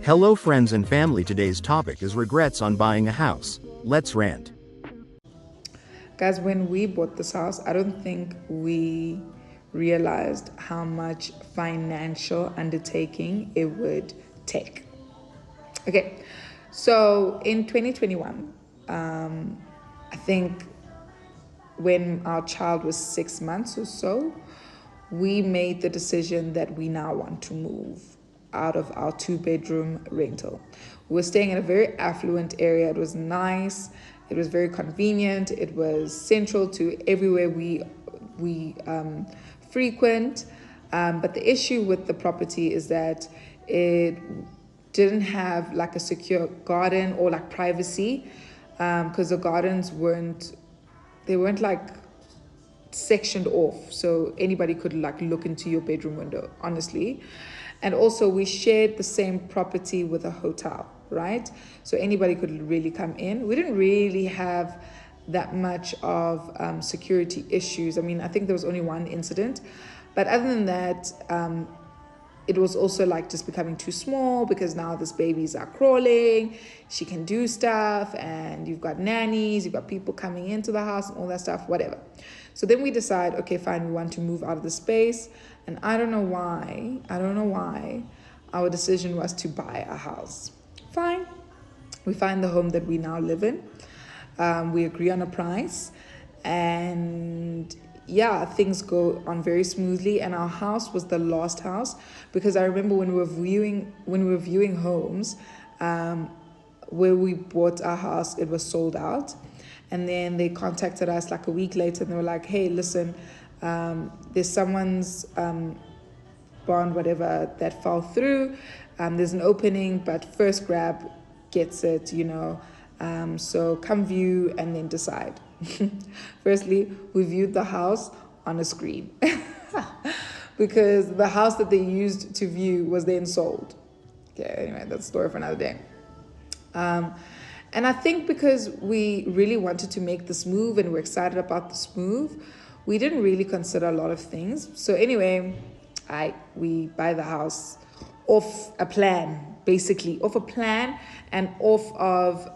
Hello friends and family, today's topic is regrets on buying a house. Let's rant. Guys, when we bought this house, I don't think we realized how much financial undertaking it would take. Okay, so in 2021, I think when our child was 6 months or so, we made the decision that we now want to move out of our 2-bedroom rental. We were staying in a very affluent area. It was nice. It was very convenient. It was central to everywhere we frequent. But the issue with the property is that it didn't have like a secure garden or like privacy, because the gardens weren't like sectioned off so anybody could like look into your bedroom window, honestly. And also we shared the same property with a hotel, right? So anybody could really come in. We didn't really have that much of security issues. I mean, I think there was only one incident, but other than that, it was also like just becoming too small because now this babies are crawling, she can do stuff, and you've got nannies, you've got people coming into the house and all that stuff, whatever. So then we decide, okay, fine, we want to move out of the space. And I don't know why our decision was to buy a house. Fine. We find the home that we now live in. We agree on a price, and yeah, things go on very smoothly. And our house was the last house, because I remember when we were viewing homes, where we bought our house, it was sold out. And then they contacted us like a week later and they were like, hey, listen, there's someone's bond, whatever, that fell through. There's an opening, but first grab gets it, so come view and then decide. Firstly, we viewed the house on a screen because the house that they used to view was then sold. Okay, anyway, that's a story for another day. And I think because we really wanted to make this move and we're excited about this move, we didn't really consider a lot of things. So anyway, we buy the house off a plan, basically off a plan and off of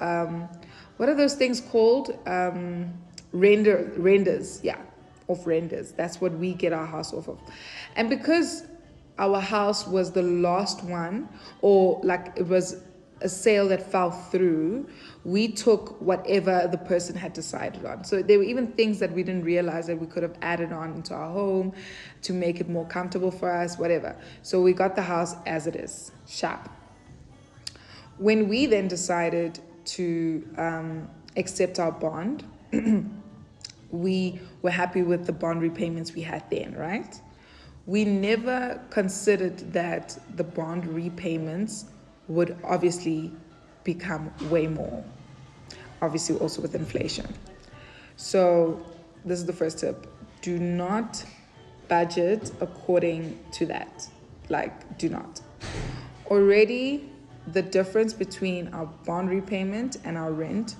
what are those things called? Renders, yeah, off renders. That's what we get our house off of. And because our house was the last one, or like it was a sale that fell through, we took whatever the person had decided on. So there were even things that we didn't realize that we could have added on into our home to make it more comfortable for us, whatever. So we got the house as it is, sharp. When we then decided to accept our bond, we were happy with the bond repayments we had then, right? We never considered that the bond repayments would obviously become way more, obviously also with inflation. So this is the first tip. Do not budget according to that. Like, do not. Already, the difference between our bond repayment and our rent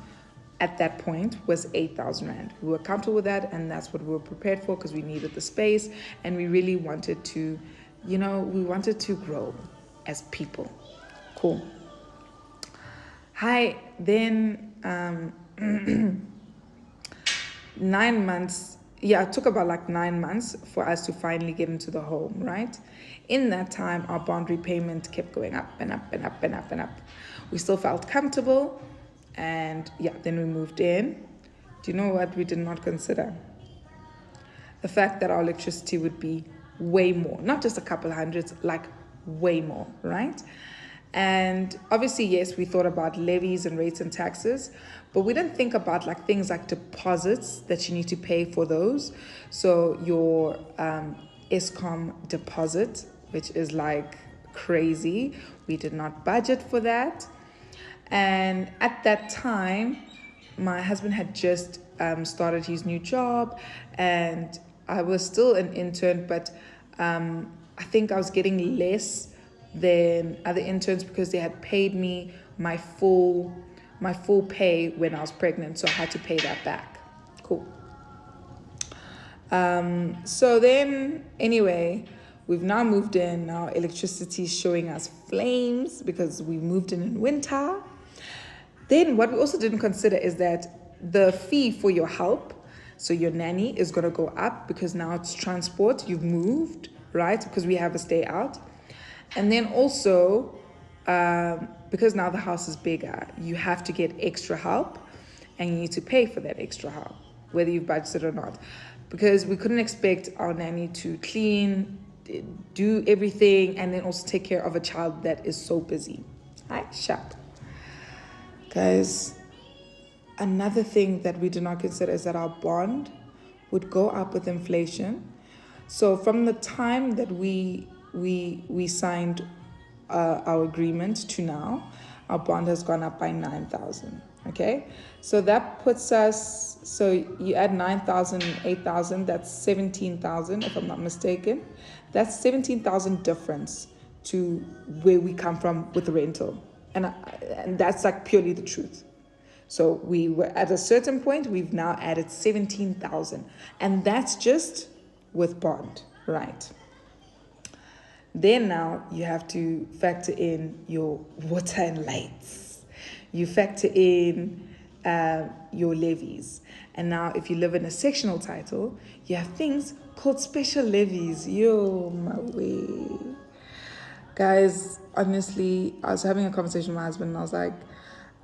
at that point was 8,000 Rand. We were comfortable with that, and that's what we were prepared for because we needed the space and we really wanted to, we wanted to grow as people. Cool. Hi, then 9 months, it took about like 9 months for us to finally get into the home, right? In that time, our bond repayment kept going up and up and up and up and up. We still felt comfortable, and then we moved in. Do you know what we did not consider? The fact that our electricity would be way more, not just a couple hundreds, like way more, right? And obviously, yes, we thought about levies and rates and taxes, but we didn't think about like things like deposits that you need to pay for those. So your ESCOM deposit, which is like crazy. We did not budget for that. And at that time, my husband had just started his new job, and I was still an intern, but I think I was getting less than other interns because they had paid me my full pay when I was pregnant, so I had to pay that back. Cool. So then anyway, We've now moved in. Now electricity is showing us flames because we moved in winter. Then what we also didn't consider is that the fee for your help, so your nanny, is going to go up because now it's transport. You've moved, right? Because we have a stay out. And then also, because now the house is bigger, you have to get extra help and you need to pay for that extra help, whether you've budgeted or not. Because we couldn't expect our nanny to clean, do everything, and then also take care of a child that is so busy. Shut. Guys, another thing that we did not consider is that our bond would go up with inflation. So from the time that we signed our agreement to now, our bond has gone up by 9,000. Okay, so that puts us, so you add 9,000 and 8,000, that's 17,000 if I'm not mistaken. That's 17,000 difference to where we come from with the rental. And that's like purely the truth. So we were at a certain point, we've now added 17,000. And that's just with bond, right? Then now you have to factor in your water and lights. You factor in your levies. And now if you live in a sectional title, you have things called special levies. Yo, my way. Guys, honestly, I was having a conversation with my husband and I was like,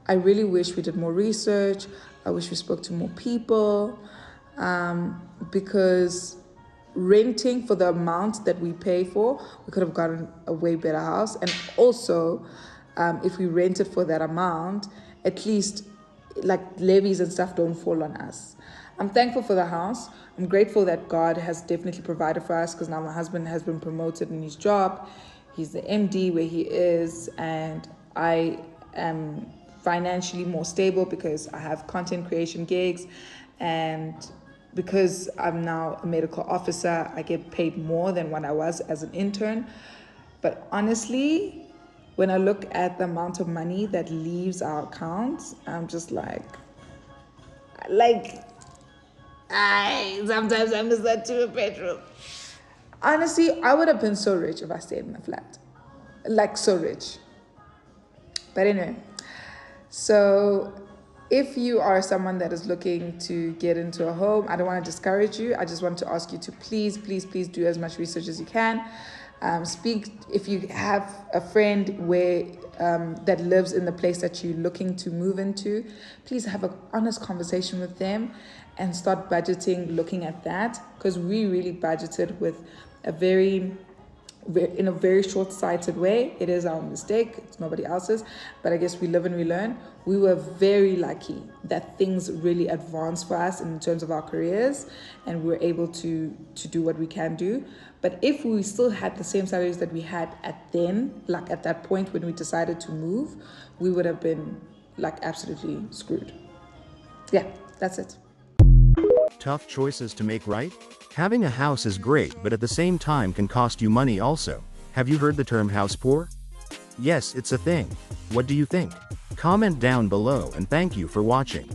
I really wish we did more research. I wish we spoke to more people, because renting for the amount that we pay for, we could have gotten a way better house. And also, if we rented for that amount, at least like levies and stuff don't fall on us. I'm thankful for the house. I'm grateful that God has definitely provided for us, because now my husband has been promoted in his job. He's the MD where he is, and I am financially more stable because I have content creation gigs, and because I'm now a medical officer, I get paid more than what I was as an intern. But honestly, when I look at the amount of money that leaves our accounts, I'm just sometimes I miss that too, petrol. Honestly, I would have been so rich if I stayed in a flat. Like, so rich. But anyway, so if you are someone that is looking to get into a home, I don't want to discourage you. I just want to ask you to please do as much research as you can. Speak if you have a friend where that lives in the place that you're looking to move into. Please have an honest conversation with them and start budgeting, looking at that, because we really budgeted with in a very short-sighted way. It is our mistake, it's nobody else's, but I guess we live and we learn. We were very lucky that things really advanced for us in terms of our careers, and we were able to do what we can do. But if we still had the same salaries that we had at that point when we decided to move, we would have been absolutely screwed. Yeah, that's it. Tough choices to make, right? Having a house is great, but at the same time can cost you money also. Have you heard the term house poor? Yes, it's a thing. What do you think? Comment down below, and thank you for watching.